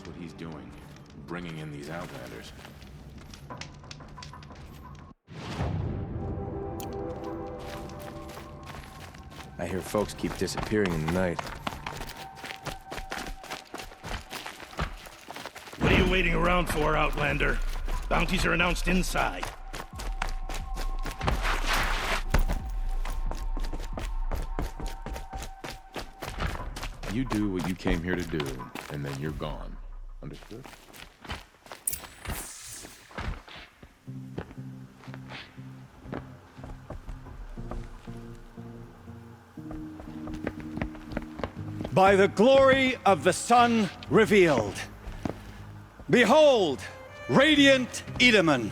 what he's doing, bringing in these Outlanders. I hear folks keep disappearing in the night. What are you waiting around for, Outlander? Bounties are announced inside. You do what you came here to do, and then you're gone. Understood? By the glory of the sun revealed. Behold, radiant Edaman,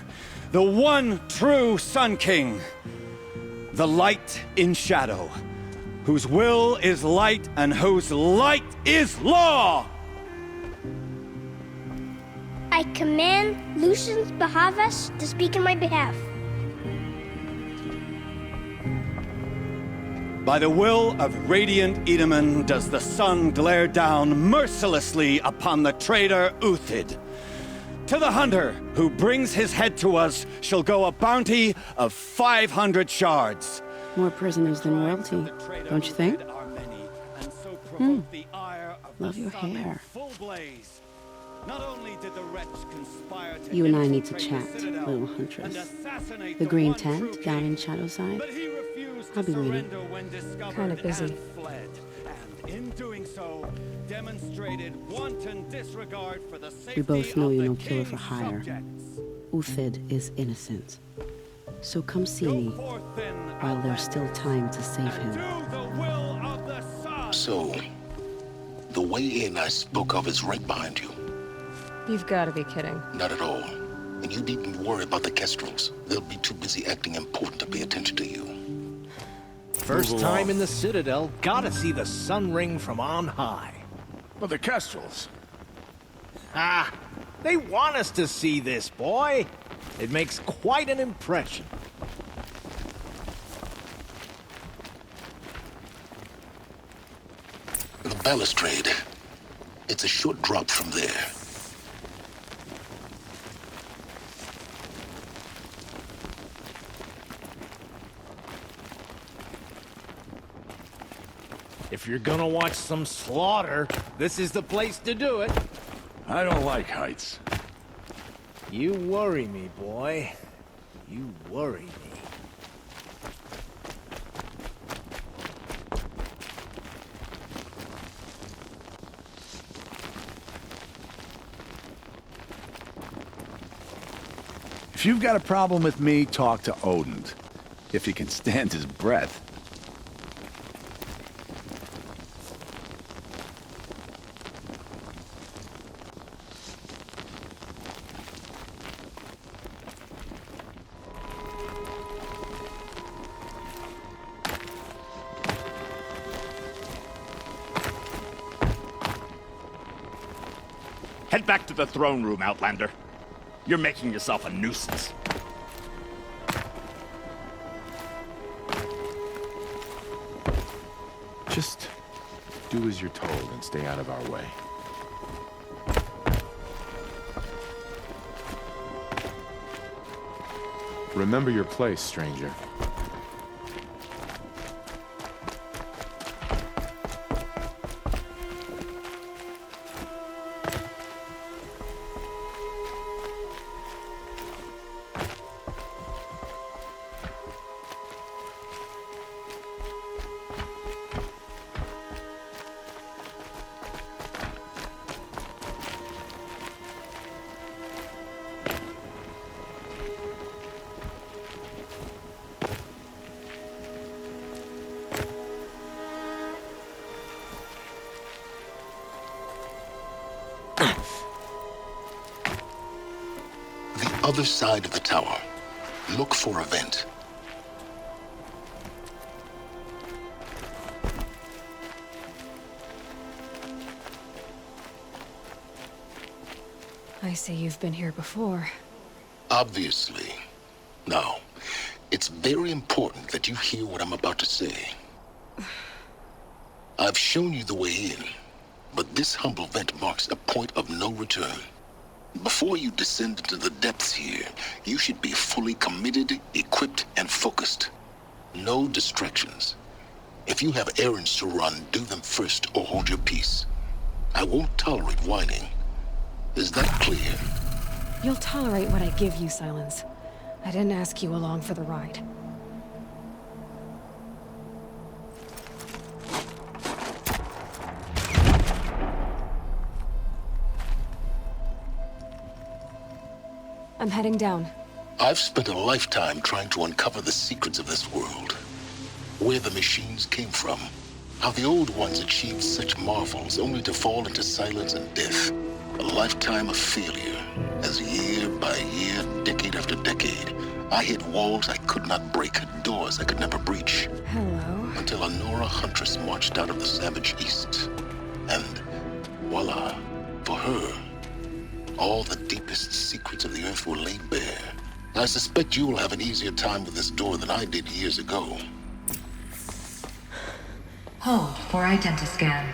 the one true Sun King, the light in shadow, whose will is light and whose light is law! I command Lucius Bahavas to speak in my behalf. By the will of radiant Edaman does the sun glare down mercilessly upon the traitor Uthid. To the hunter who brings his head to us shall go a bounty of 500 shards. More prisoners than royalty, don't you think? Love your hair. You and I need to chat, little huntress. The green tent down in Shadowside? I'll be waiting. Kind of busy. We both know you're no killer for hire. Uthid is innocent. So come see me while there's still time to save him. So, the way in I spoke of is right behind you. You've got to be kidding. Not at all. And you needn't worry about the Kestrels. They'll be too busy acting important to pay attention to you. First time in the Citadel, gotta see the sun ring from on high. But the Kestrels. Ah, they want us to see this, boy. It makes quite an impression. The balustrade. It's a short drop from there. If you're gonna watch some slaughter, this is the place to do it. I don't like heights. You worry me, boy. You worry me. If you've got a problem with me, talk to Odin. If he can stand his breath. Head back to the throne room, Outlander. You're making yourself a nuisance. Just do as you're told and stay out of our way. Remember your place, stranger. Other side of the tower. Look for a vent. I see you've been here before. Obviously. Now, it's very important that you hear what I'm about to say. I've shown you the way in, but this This humble vent marks a point of no return. Before you descend into the depths here, you should be fully committed, equipped, and focused. No distractions. If you have errands to run, do them first or hold your peace. I won't tolerate whining. Is that clear? You'll tolerate what I give you, Silence. I didn't ask you along for the ride. I'm heading down. I've spent a lifetime trying to uncover the secrets of this world. Where the machines came from. How the old ones achieved such marvels only to fall into silence and death. A lifetime of failure, as year by year, decade after decade, I hit walls I could not break, doors I could never breach. Hello. Until a Nora huntress marched out of the savage east. And voila, for her, all the deepest secrets of the earth were laid bare. I suspect you will have an easier time with this door than I did years ago. Hold for identiscan.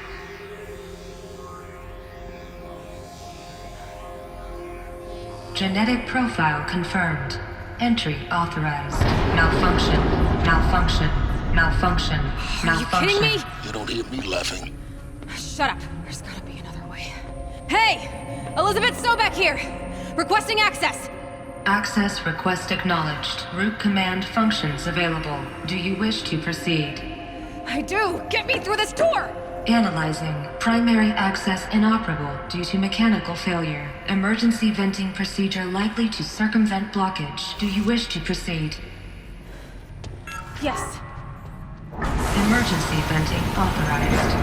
Genetic profile confirmed. Entry authorized. Malfunction. Malfunction. Malfunction. Malfunction. Are you kidding me? You don't hear me laughing. Shut up. There's gotta be another way. Hey! Elizabeth Sobek here! Requesting access! Access request acknowledged. Root command functions available. Do you wish to proceed? I do! Get me through this door! Analyzing. Primary access inoperable due to mechanical failure. Emergency venting procedure likely to circumvent blockage. Do you wish to proceed? Yes. Emergency venting authorized.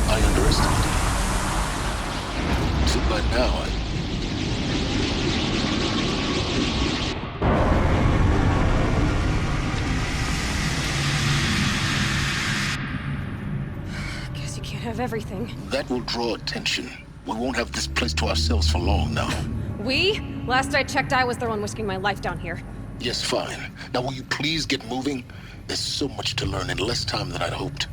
I underestimated. Too bad now Guess you can't have everything. That will draw attention. We won't have this place to ourselves for long now. We? Last I checked, I was the one risking my life down here. Yes, fine. Now will you please get moving? There's so much to learn in less time than I'd hoped.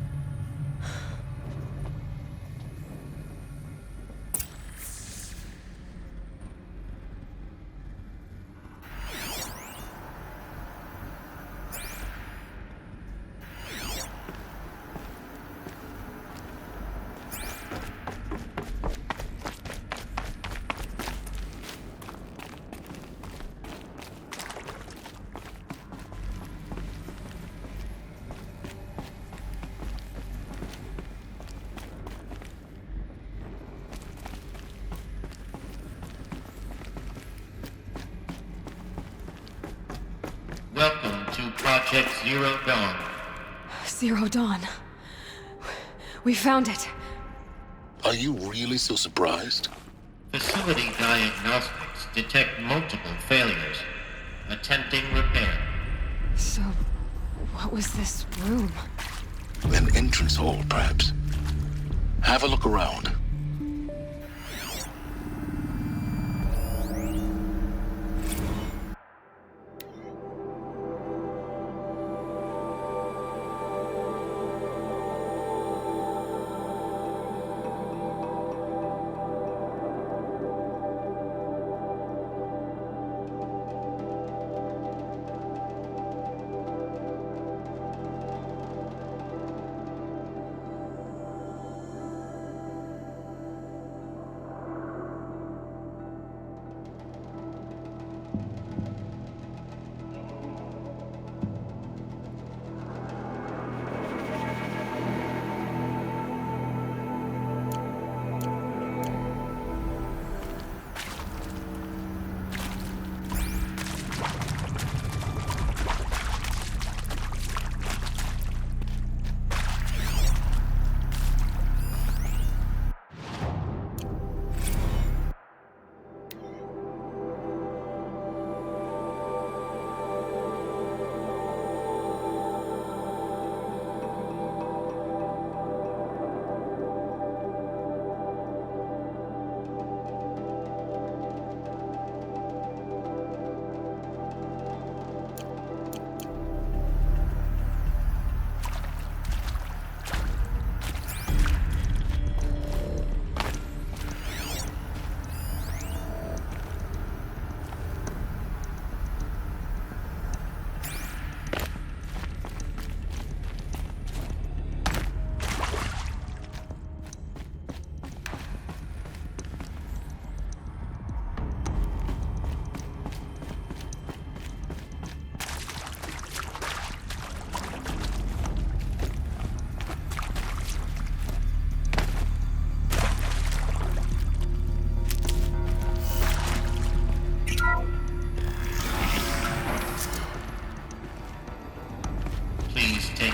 Welcome to Project Zero Dawn. Zero Dawn. We found it. Are you really so surprised? Facility diagnostics detect multiple failures. Attempting repair. So, what was this room? An entrance hall, perhaps. Have a look around.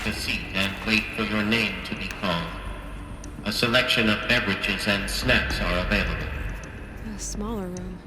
take a seat and wait for your name to be called. A selection of beverages and snacks are available. A smaller room.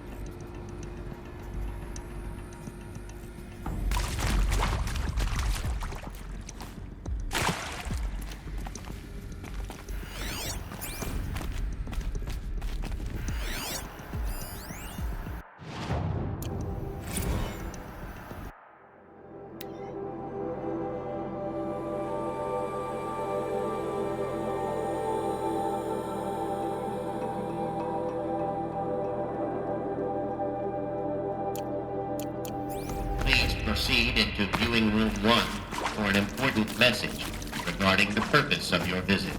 Proceed into viewing room 1 for an important message regarding the purpose of your visit.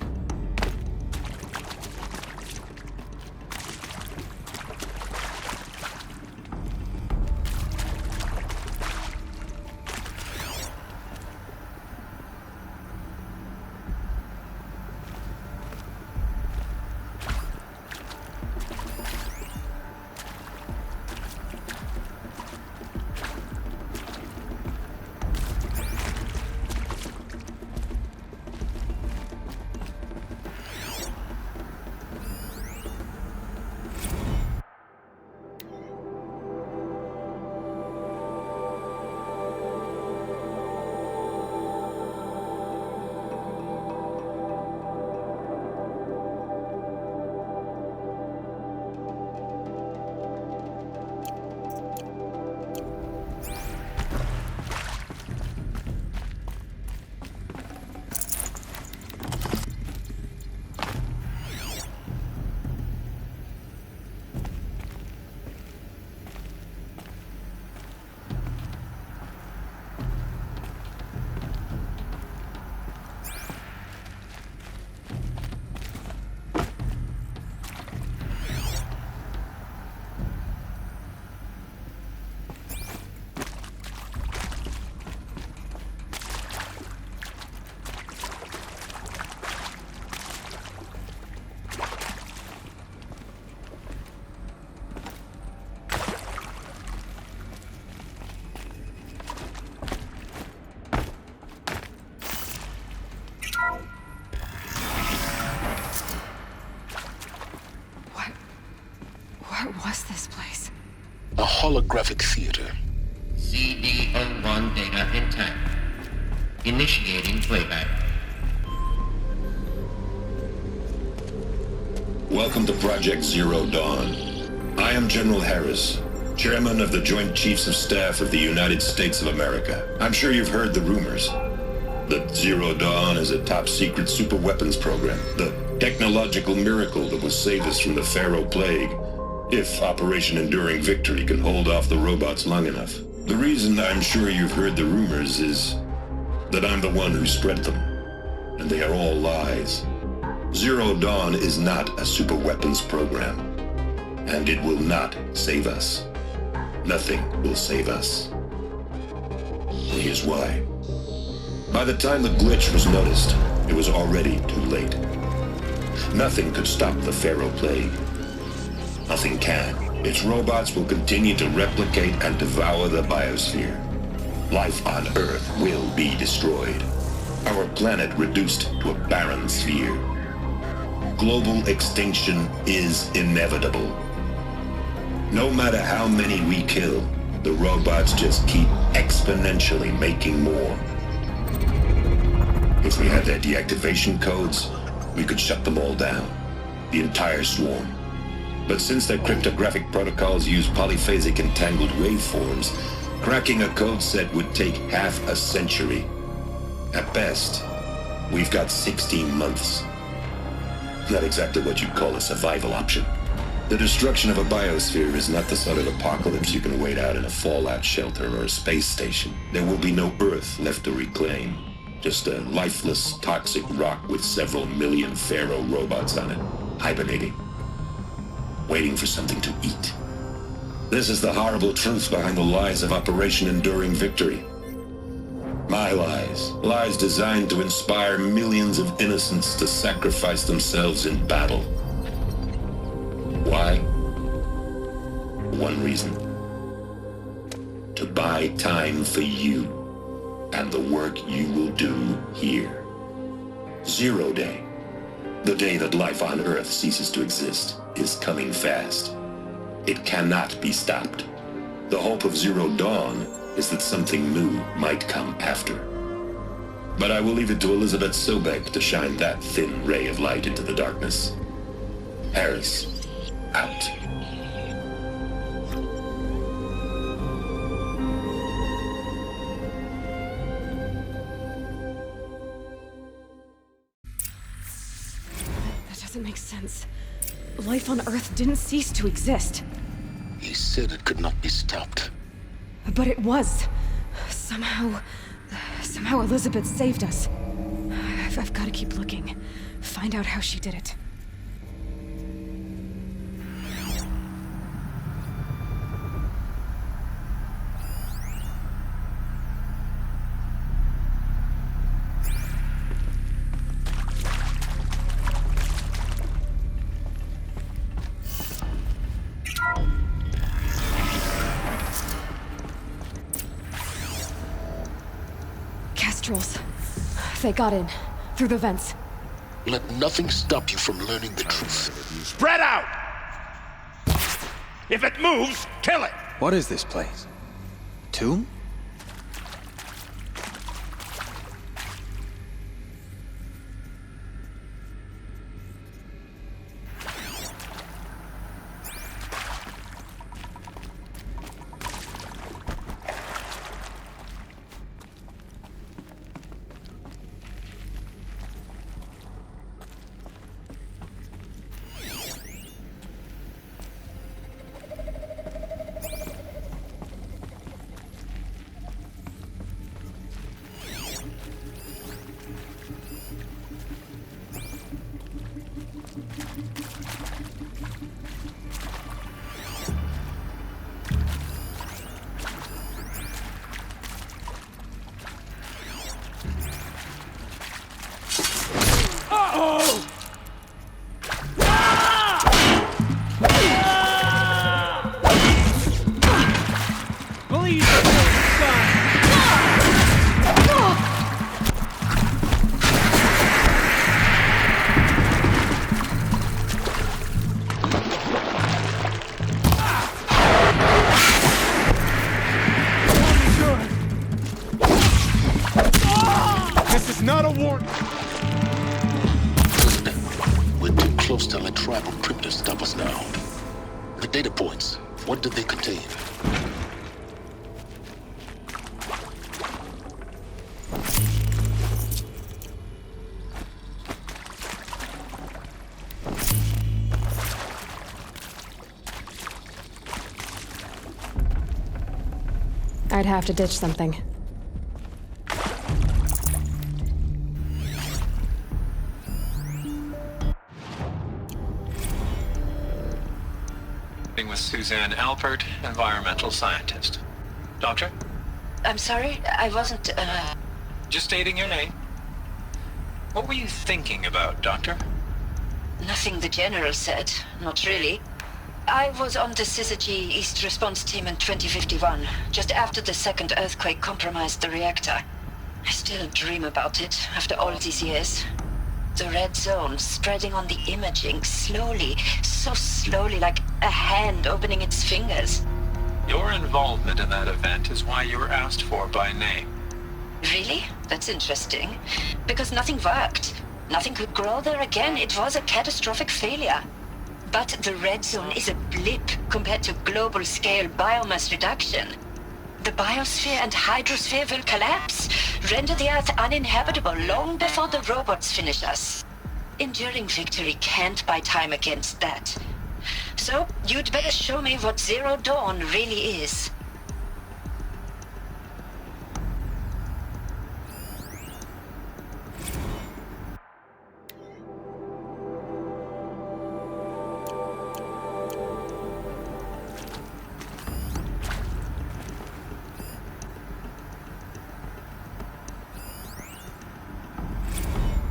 What was this place? A holographic theater. CD01 data intact. Initiating playback. Welcome to Project Zero Dawn. I am General Harris, Chairman of the Joint Chiefs of Staff of the United States of America. I'm sure you've heard the rumors that Zero Dawn is a top-secret superweapons program, the technological miracle that will save us from the Pharaoh Plague, if Operation Enduring Victory can hold off the robots long enough. The reason I'm sure you've heard the rumors is that I'm the one who spread them, and they are all lies. Zero Dawn is not a superweapons program, and it will not save us. Nothing will save us. And here's why. By the time the glitch was noticed, it was already too late. Nothing could stop the Pharaoh Plague. Nothing can. Its robots will continue to replicate and devour the biosphere. Life on Earth will be destroyed. Our planet reduced to a barren sphere. Global extinction is inevitable. No matter how many we kill, the robots just keep exponentially making more. If we had their deactivation codes, we could shut them all down. The entire swarm. But since their cryptographic protocols use polyphasic entangled waveforms, cracking a code set would take half a century. At best, we've got 16 months. Not exactly what you'd call a survival option. The destruction of a biosphere is not the sort of apocalypse you can wait out in a fallout shelter or a space station. There will be no Earth left to reclaim. Just a lifeless, toxic rock with several million Pharaoh robots on it, hibernating. Waiting for something to eat. This is the horrible truth behind the lies of Operation Enduring Victory. My lies. Lies designed to inspire millions of innocents to sacrifice themselves in battle. Why? One reason. To buy time for you. and the work you will do here. Zero Day, the day that life on Earth ceases to exist, is coming fast. It cannot be stopped. The hope of Zero Dawn is that something new might come after. But I will leave it to Elizabeth Sobek to shine that thin ray of light into the darkness. Harris, out. That doesn't make sense. Life on Earth didn't cease to exist. He said it could not be stopped. But it was. Somehow Elizabeth saved us. I've got to keep looking. Find out how she did it. Kestrels. They got in. Through the vents. Let nothing stop you from learning the truth. Spread out! If it moves, kill it! What is this place? Tomb? This is not a warning. We're too close to let tribal primitives stop us now. The data points, what did they contain? I'd have to ditch something. With Suzanne Alpert, environmental scientist. Doctor? I'm sorry, I wasn't, Just stating your name. What were you thinking about, Doctor? Nothing the General said, not really. I was on the Syzygy East Response Team in 2051, just after the second earthquake compromised the reactor. I still dream about it, after all these years. The red zone spreading on the imaging, slowly, so slowly, like a hand opening its fingers. Your involvement in that event is why you were asked for by name. Really? That's interesting. Because nothing worked. Nothing could grow there again. It was a catastrophic failure. But the red zone is a blip compared to global-scale biomass reduction. The biosphere and hydrosphere will collapse, render the Earth uninhabitable long before the robots finish us. Enduring victory can't buy time against that. So, you'd better show me what Zero Dawn really is.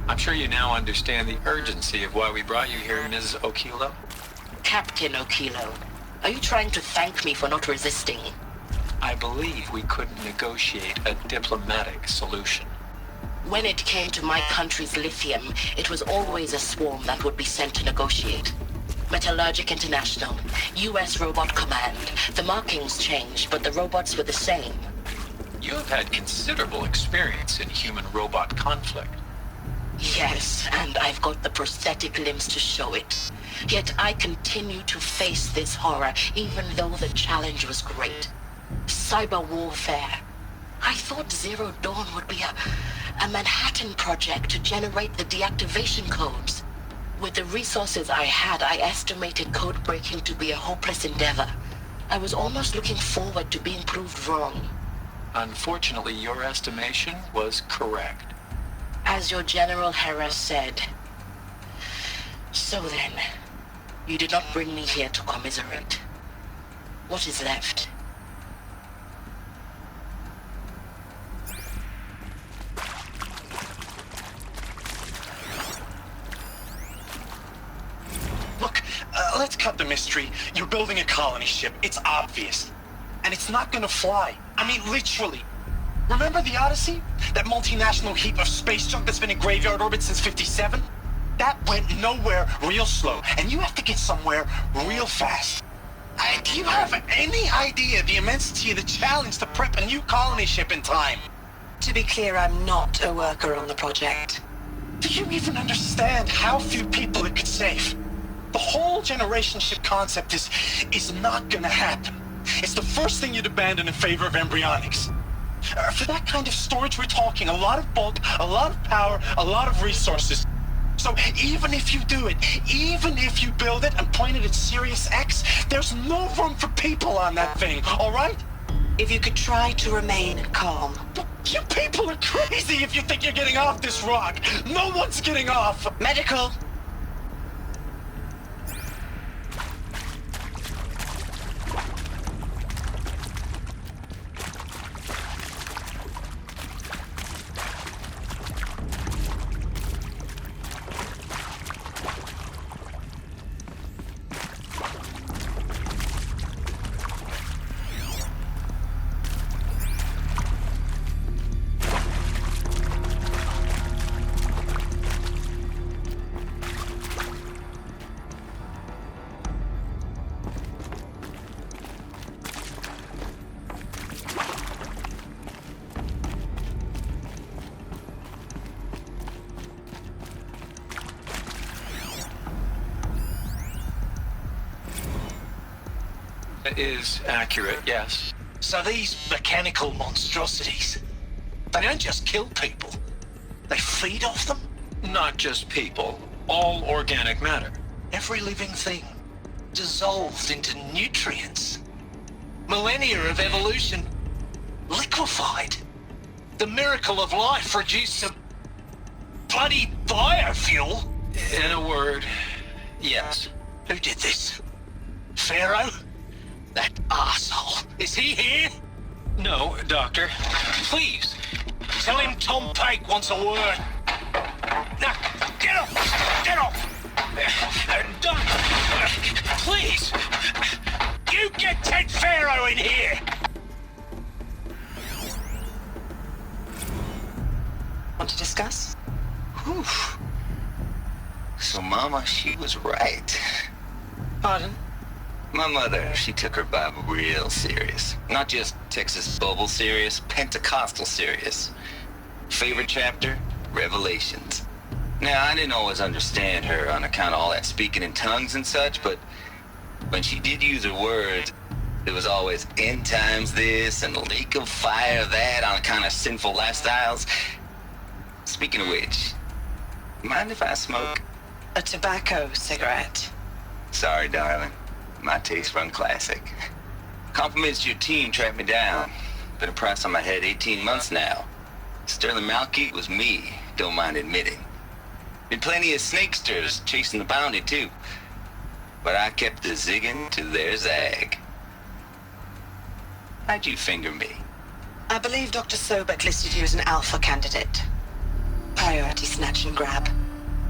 I'm sure you now understand the urgency of why we brought you here, Ms. Okilo. Captain Okilo, are you trying to thank me for not resisting? I believe we couldn't negotiate a diplomatic solution. When it came to my country's lithium, it was always a swarm that would be sent to negotiate. Metallurgic International, U.S. Robot Command. The markings changed, but the robots were the same. You have had considerable experience in human-robot conflict. Yes, and I've got the prosthetic limbs to show it. Yet I continue to face this horror, even though the challenge was great. Cyber warfare. I thought Zero Dawn would be a Manhattan project to generate the deactivation codes. With the resources I had, I estimated code breaking to be a hopeless endeavor. I was almost looking forward to being proved wrong. Unfortunately, your estimation was correct. As your General Harris said. So then, you did not bring me here to commiserate. What is left? Look, let's cut the mystery. You're building a colony ship. It's obvious. And it's not gonna fly. I mean, literally. Remember the Odyssey? That multinational heap of space junk that's been in graveyard orbit since 57? That went nowhere real slow. And you have to get somewhere real fast. Do you have any idea the immensity of the challenge to prep a new colony ship in time? To be clear, I'm not a worker on the project. Do you even understand how few people it could save? The whole generation ship concept is not gonna happen. It's the first thing you'd abandon in favor of embryonics. For that kind of storage, we're talking a lot of bulk, a lot of power, a lot of resources. So even if you do it, even if you build it and point it at Sirius X, there's no room for people on that thing, all right? If you could try to remain calm. You people are crazy if you think you're getting off this rock. No one's getting off. Medical. Is accurate, yes. So these mechanical monstrosities, they don't just kill people. They feed off them? Not just people. All organic matter. Every living thing dissolved into nutrients. Millennia of evolution liquefied. The miracle of life reduced to bloody biofuel. In a word, yes. Who did this? Pharaoh? That arsehole. Is he here? No, Doctor. Please, tell him Tom Pike wants a word. Now, get off! Get off! Doc, please! You get Ted Pharaoh in here! Want to discuss? Whew. So Mama, she was right. Pardon? My mother, she took her Bible real serious. Not just Texas Bible serious, Pentecostal serious. Favorite chapter? Revelations. Now, I didn't always understand her on account of all that speaking in tongues and such, but when she did use her words, it was always end times this and lake of fire that on account of sinful lifestyles. Speaking of which, mind if I smoke? A tobacco cigarette. Sorry, darling. My taste run classic. Compliments to your team tracked me down. Been a price on my head 18 months now. Sterling Malkeet was me, don't mind admitting. Been plenty of snakesters chasing the bounty too. But I kept the zigging to their zag. How'd you finger me? I believe Dr. Sobek listed you as an alpha candidate. Priority snatch and grab.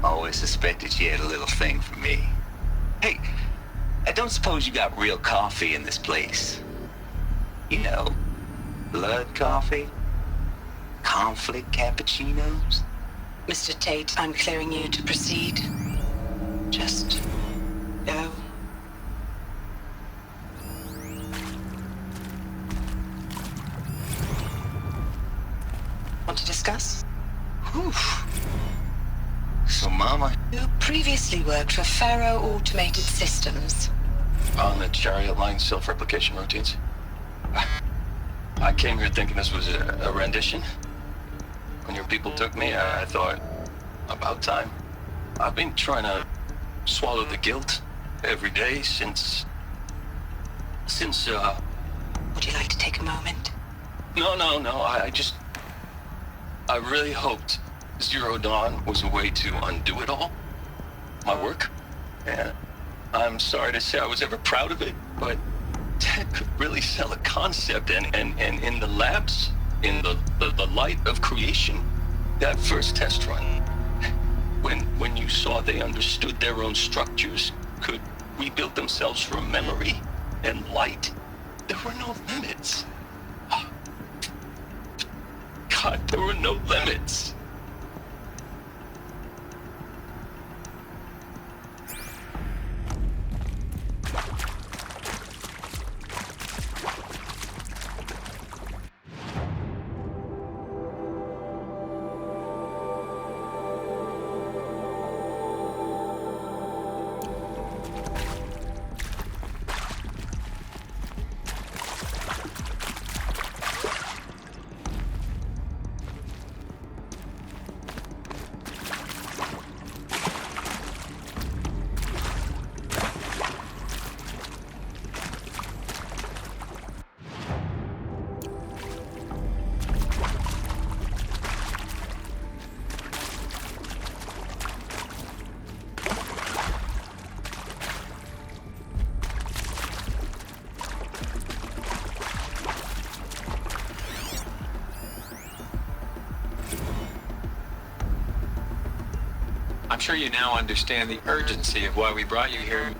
Always suspected she had a little thing for me. Hey, I don't suppose you got real coffee in this place. You know, Blood coffee? Conflict cappuccinos? Mr. Tate, I'm clearing you to proceed. Just go. Want to discuss? Whew. So, Mama... You previously worked for Faro Automated Systems. On the Chariot Line self-replication routines? I came here thinking this was a rendition. When your people took me, I thought, about time. I've been trying to swallow the guilt every day since... Would you like to take a moment? No, I really hoped Zero Dawn was a way to undo it all. My work. And I'm sorry to say I was ever proud of it, but Ted could really sell a concept, and in the labs, in the light of creation, that first test run, when you saw they understood their own structures, could rebuild themselves from memory and light, there were no limits. God, there were no limits. I'm sure you now understand the urgency of why we brought you here.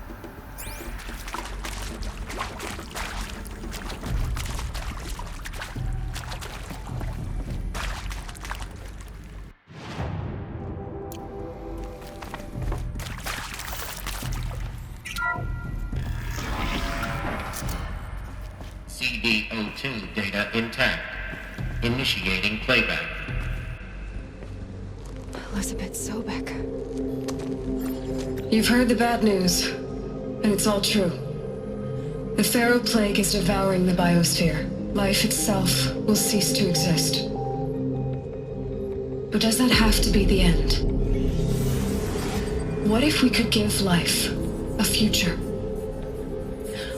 CD02 data intact. Initiating playback. Elizabeth Sobek. You've heard the bad news, and it's all true. The Pharaoh Plague is devouring the biosphere. Life itself will cease to exist. But does that have to be the end? What if we could give life a future?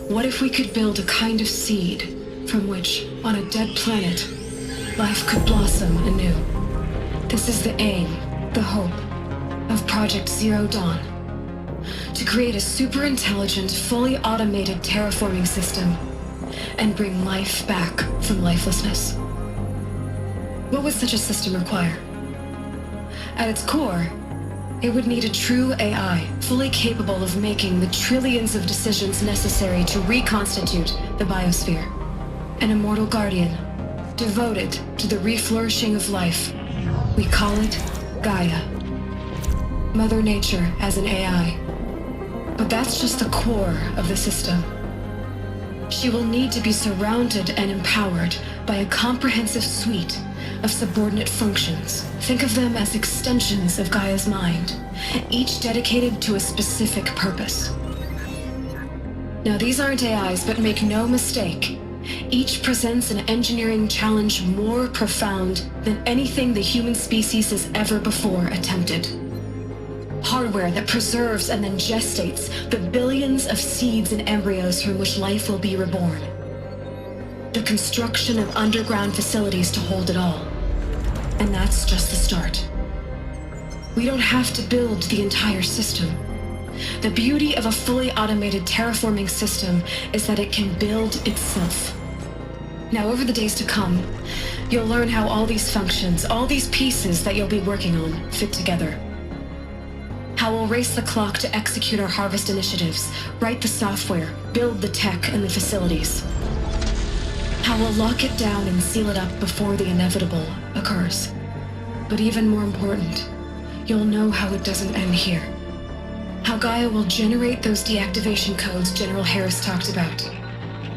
What if we could build a kind of seed from which, on a dead planet, life could blossom anew? This is the aim, the hope, of Project Zero Dawn. To create a super-intelligent, fully automated terraforming system and bring life back from lifelessness. What would such a system require? At its core, it would need a true AI, fully capable of making the trillions of decisions necessary to reconstitute the biosphere. An immortal guardian, devoted to the reflourishing of life. We call it Gaia. Mother Nature as an AI. But that's just the core of the system. She will need to be surrounded and empowered by a comprehensive suite of subordinate functions. Think of them as extensions of Gaia's mind, each dedicated to a specific purpose. Now, these aren't AIs, but make no mistake, each presents an engineering challenge more profound than anything the human species has ever before attempted. Hardware that preserves and then gestates the billions of seeds and embryos from which life will be reborn. The construction of underground facilities to hold it all. And that's just the start. We don't have to build the entire system. The beauty of a fully automated terraforming system is that it can build itself. Now, over the days to come, you'll learn how all these functions, all these pieces that you'll be working on, fit together. How we'll race the clock to execute our harvest initiatives, write the software, build the tech and the facilities. How we'll lock it down and seal it up before the inevitable occurs. But even more important, you'll know how it doesn't end here. How Gaia will generate those deactivation codes General Harris talked about,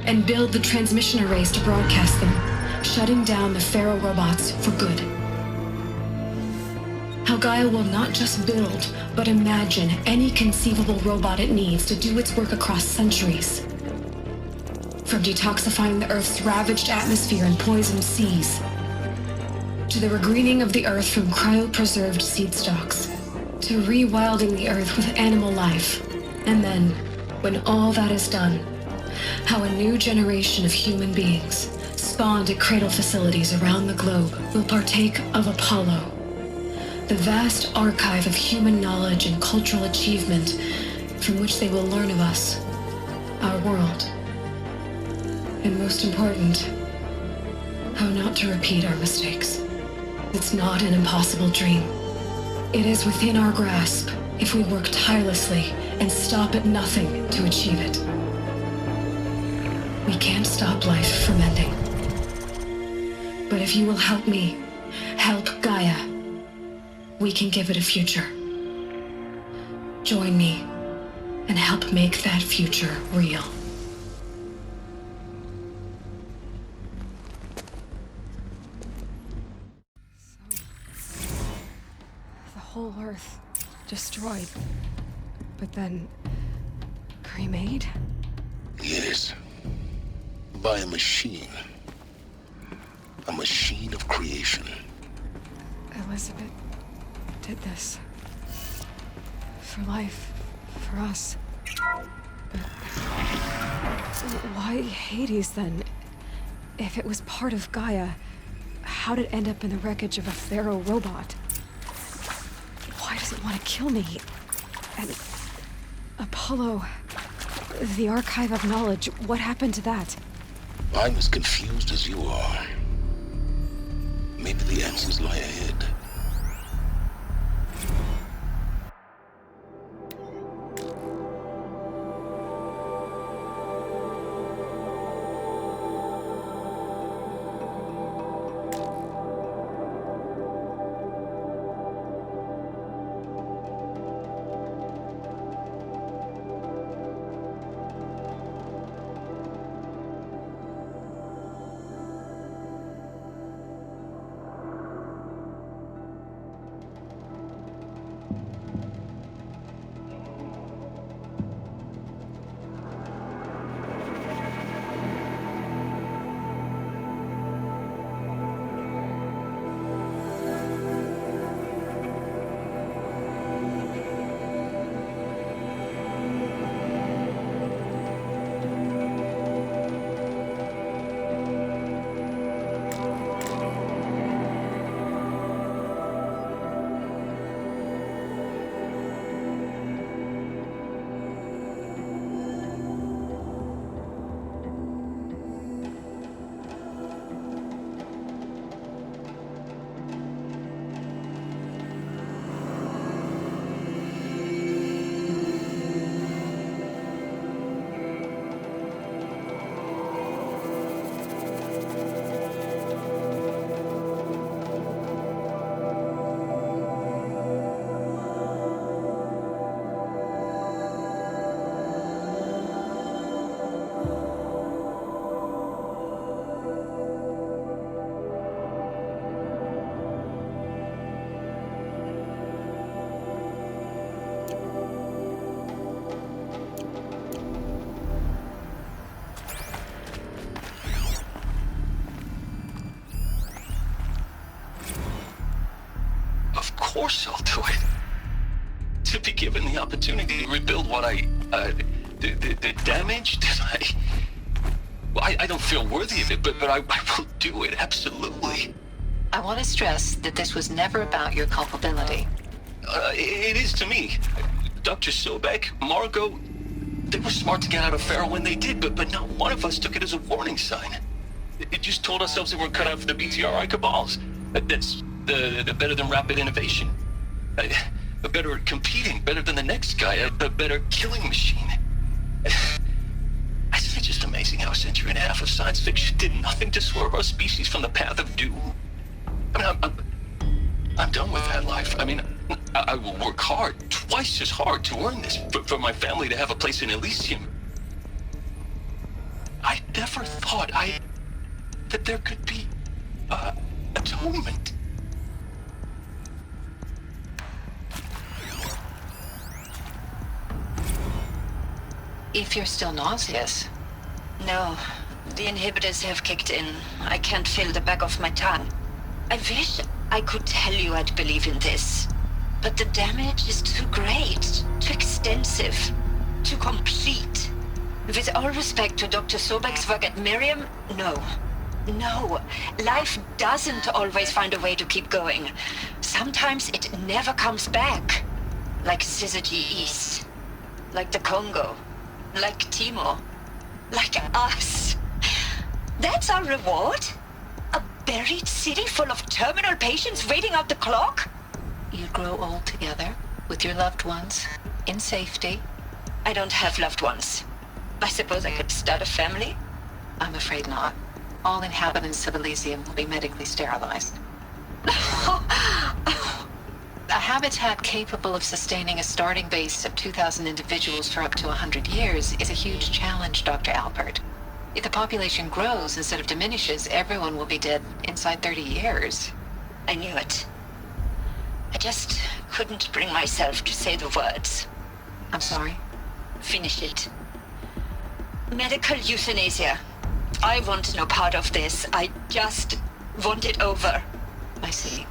and build the transmission arrays to broadcast them, shutting down the Pharaoh robots for good. How Gaia will not just build, but imagine any conceivable robot it needs to do its work across centuries. From detoxifying the Earth's ravaged atmosphere and poisoned seas, to the regreening of the Earth from cryopreserved seed stalks, to rewilding the Earth with animal life. And then, when all that is done, how a new generation of human beings, spawned at cradle facilities around the globe, will partake of Apollo, the vast archive of human knowledge and cultural achievement from which they will learn of us, our world. And most important, how not to repeat our mistakes. It's not an impossible dream. It is within our grasp if we work tirelessly and stop at nothing to achieve it. We can't stop life from ending. But if you will help me, help Gaia, we can give it a future. Join me and help make that future real. Whole Earth destroyed, but then cremated? Yes. By a machine. A machine of creation. Elizabeth did this. For life. For us. But why Hades then? If it was part of Gaia, how'd it end up in the wreckage of a Pharaoh robot? Why does it want to kill me? And Apollo, the archive of knowledge, what happened to that? I'm as confused as you are. Maybe the answers lie ahead. Of course I'll do it. To be given the opportunity to rebuild what the damage that I don't feel worthy of it, but I will do it, absolutely. I want to stress that this was never about your culpability. It is to me. Dr. Sobek, Margot, they were smart to get out of Pharaoh when they did, but not one of us took it as a warning sign. It just told ourselves that we're cut out for the BTRI cabals. That's the better than rapid innovation. A better at competing, better than the next guy, a better killing machine. I just amazing how a century and a half of science fiction did nothing to swerve our species from the path of doom. I mean, I'm done with that life. I mean, I will work hard, twice as hard to earn this, for my family to have a place in Elysium. I never thought that there could be, atonement. If you're still nauseous. No, the inhibitors have kicked in. I can't feel the back of my tongue. I wish I could tell you I'd believe in this. But the damage is too great, too extensive, too complete. With all respect to Dr. Sobek's work at Miriam, no. No, life doesn't always find a way to keep going. Sometimes it never comes back. Like Syzygy East. Like the Congo. Like Timor. Like us. That's our reward? A buried city full of terminal patients waiting out the clock? You grow old together, with your loved ones, in safety. I don't have loved ones. I suppose I could start a family? I'm afraid not. All inhabitants of Elysium will be medically sterilized. A habitat capable of sustaining a starting base of 2,000 individuals for up to 100 years is a huge challenge, Dr. Alpert. If the population grows instead of diminishes, everyone will be dead inside 30 years. I knew it. I just couldn't bring myself to say the words. I'm sorry? Finish it. Medical euthanasia. I want no part of this. I just want it over. I see.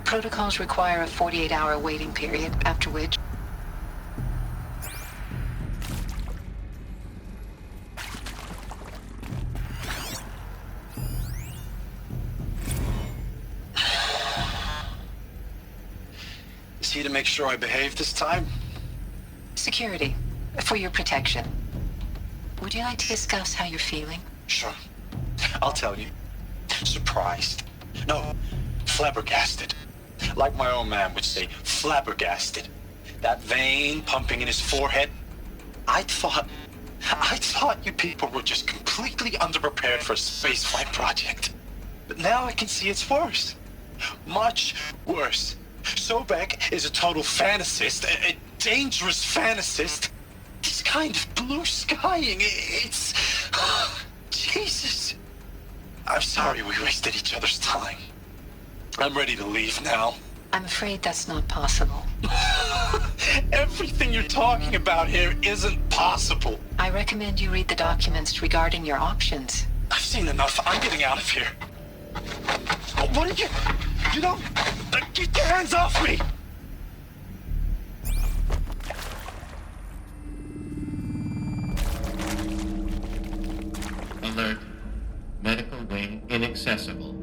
Protocols require a 48-hour waiting period, after which... Is he to make sure I behave this time? Security. For your protection. Would you like to discuss how you're feeling? Sure. I'll tell you. Surprised. No, flabbergasted. Like my own man would say, flabbergasted. That vein pumping in his forehead. I thought you people were just completely underprepared for a spaceflight project. But now I can see it's worse. Much worse. Sobek is a total fantasist, a dangerous fantasist. This kind of blue skying, it's... Jesus. I'm sorry we wasted each other's time. I'm ready to leave now. I'm afraid that's not possible. Everything you're talking about here isn't possible. I recommend you read the documents regarding your options. I've seen enough. I'm getting out of here. What are you... You don't... Get your hands off me! Alert. Medical wing inaccessible.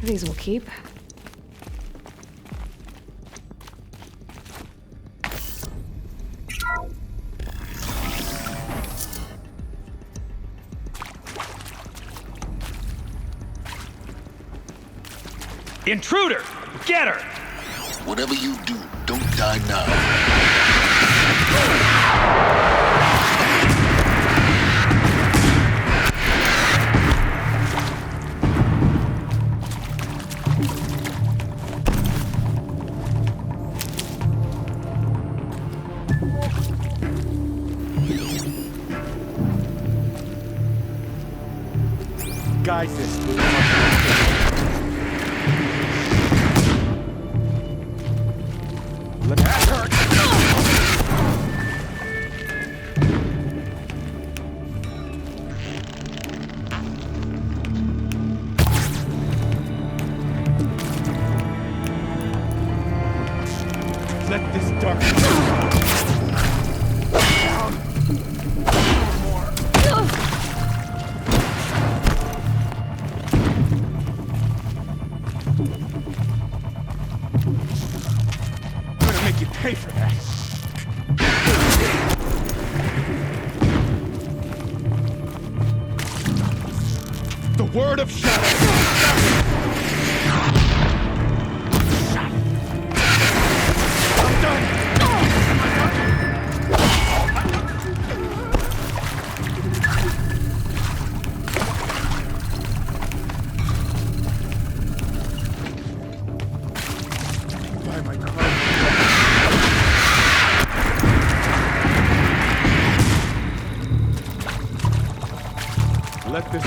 These will keep. Intruder! Get her! Whatever you do, don't die now. Guide this. That hurt. Let this darkness down. More. I'm gonna make you pay for that. The word of shadow. I'm done. Buy my car. Let this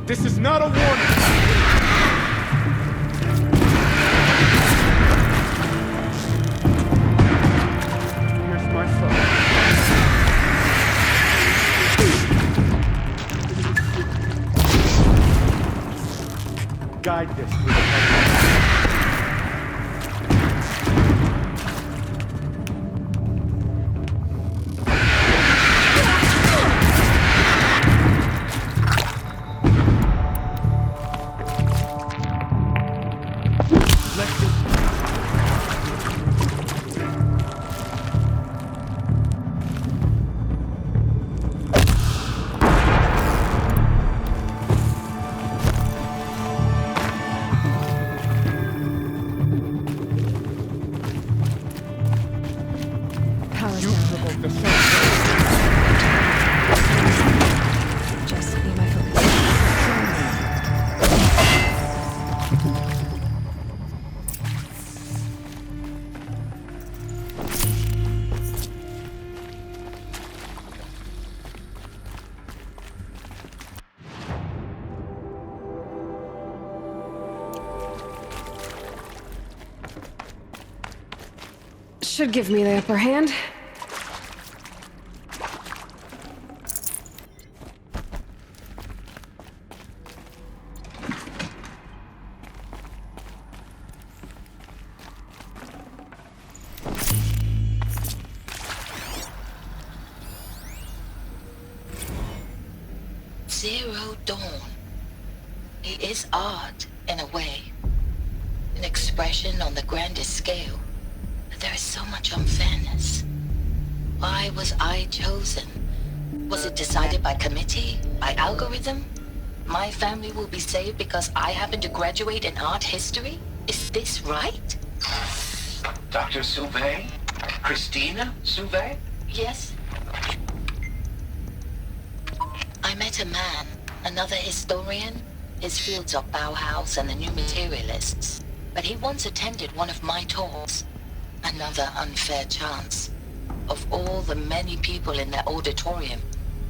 This is not a warning! Here's my phone. Guide this through the should give me the upper hand. Zero Dawn. It is art, in a way. An expression on the grandest scale. But there is so much unfairness. Why was I chosen? Was it decided by committee? By algorithm? My family will be saved because I happen to graduate in art history? Is this right? Dr. Sauvé? Christina Sauvé? Yes. I met a man, another historian. His fields are Bauhaus and the New Materialists. But he once attended one of my talks. Another unfair chance. Of all the many people in that auditorium,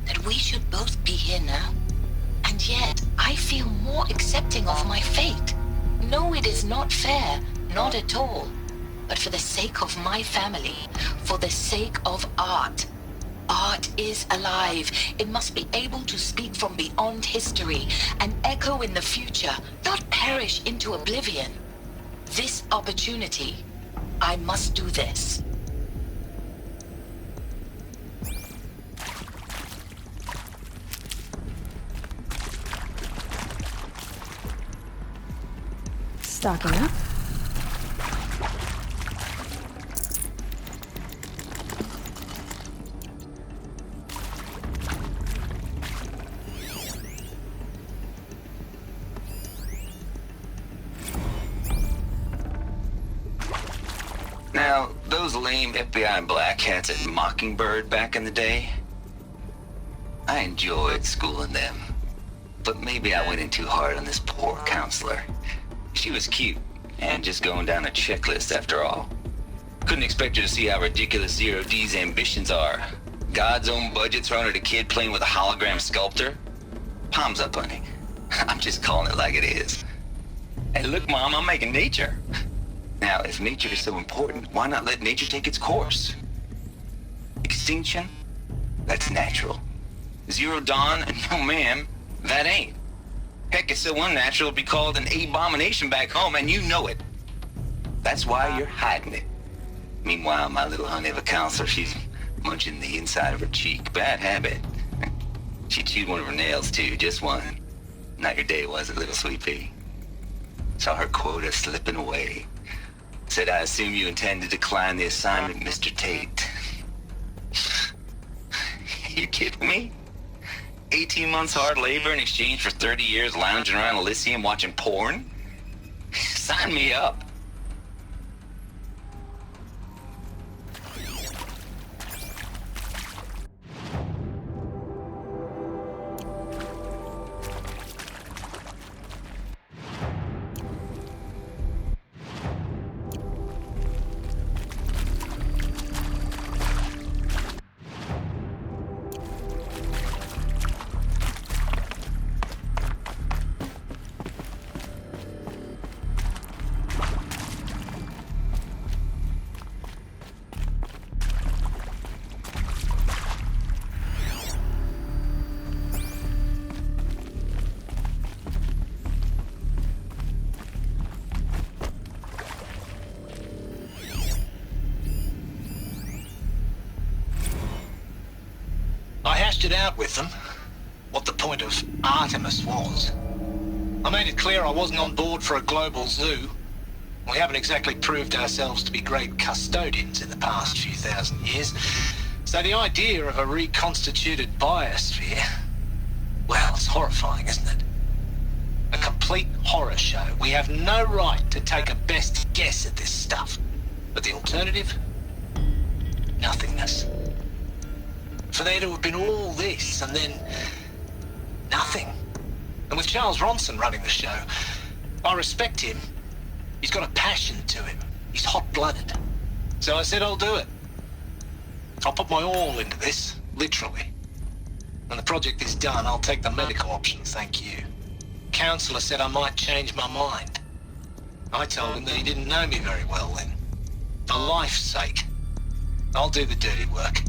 that we should both be here now. And yet, I feel more accepting of my fate. No, it is not fair, not at all. But for the sake of my family, for the sake of art. Art is alive. It must be able to speak from beyond history and echo in the future, not perish into oblivion. This opportunity, I must do this. Stocking up. Now, those lame FBI black hats at Mockingbird back in the day, I enjoyed schooling them. But maybe I went in too hard on this poor counselor. She was cute, and just going down a checklist after all. Couldn't expect her to see how ridiculous Zero D's ambitions are. God's own budget thrown at a kid playing with a hologram sculptor? Palms up, honey. I'm just calling it like it is. Hey, look, Mom, I'm making nature. Now, if nature is so important, why not let nature take its course? Extinction? That's natural. Zero Dawn? No, ma'am, that ain't. Heck, it's so unnatural it'd be called an abomination back home, and you know it. That's why you're hiding it. Meanwhile, my little honey of a counselor, she's munching the inside of her cheek. Bad habit. She chewed one of her nails, too, just one. Not your day, was it, little sweet pea? Saw her quota slipping away. Said, I assume you intend to decline the assignment, Mr. Tate. You kidding me? 18 months hard labor in exchange for 30 years lounging around Elysium watching porn? Sign me up. It out with them what the point of Artemis was. I made it clear I wasn't on board for a global zoo. We haven't exactly proved ourselves to be great custodians in the past few thousand years. So the idea of a reconstituted biosphere, well, it's horrifying, isn't it? A complete horror show. We have no right to take a best guess at this stuff. But the alternative? Nothingness. For there to have been all this, and then nothing. And with Charles Ronson running the show, I respect him. He's got a passion to him. He's hot-blooded. So I said I'll do it. I'll put my all into this, literally. When the project is done, I'll take the medical option, thank you. Counselor said I might change my mind. I told him that he didn't know me very well then. For life's sake, I'll do the dirty work.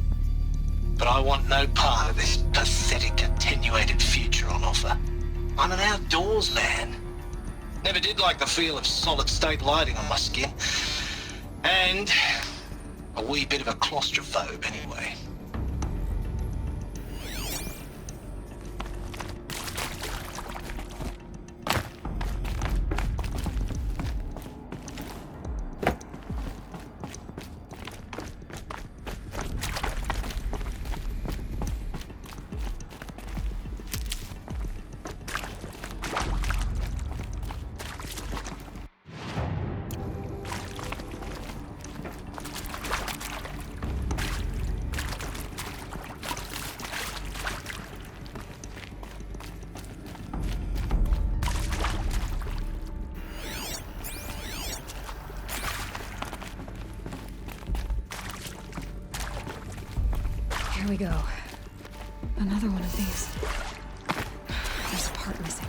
But I want no part of this pathetic attenuated future on offer. I'm an outdoors man. Never did like the feel of solid state lighting on my skin. And a wee bit of a claustrophobe anyway. Here we go. Another one of these. There's a part missing.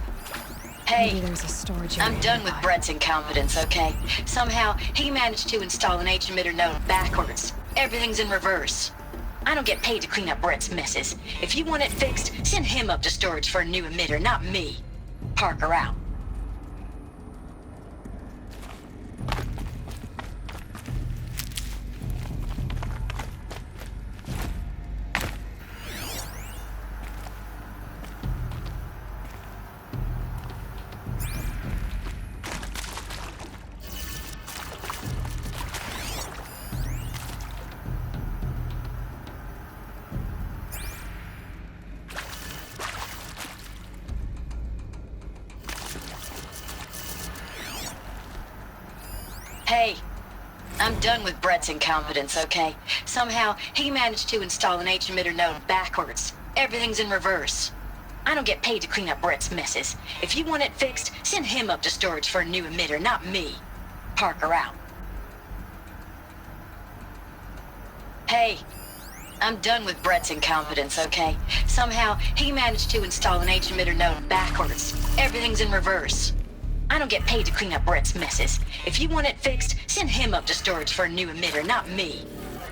Hey, maybe there's a storage I'm area done with nearby. Brett's incompetence, okay? Somehow, he managed to install an H-emitter node backwards. Everything's in reverse. I don't get paid to clean up Brett's messes. If you want it fixed, send him up to storage for a new emitter, not me. Parker out. Hey, I'm done with Brett's incompetence, okay? Somehow, he managed to install an H-emitter node backwards. Everything's in reverse. I don't get paid to clean up Brett's messes. If you want it fixed, send him up to storage for a new emitter, not me. Parker out. Hey, I'm done with Brett's incompetence, okay? Somehow, he managed to install an H-emitter node backwards. Everything's in reverse. I don't get paid to clean up Brett's messes. If you want it fixed, send him up to storage for a new emitter, not me.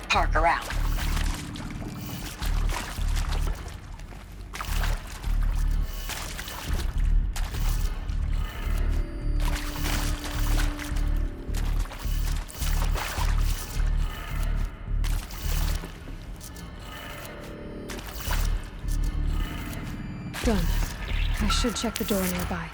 Parker out. Done. I should check the door nearby.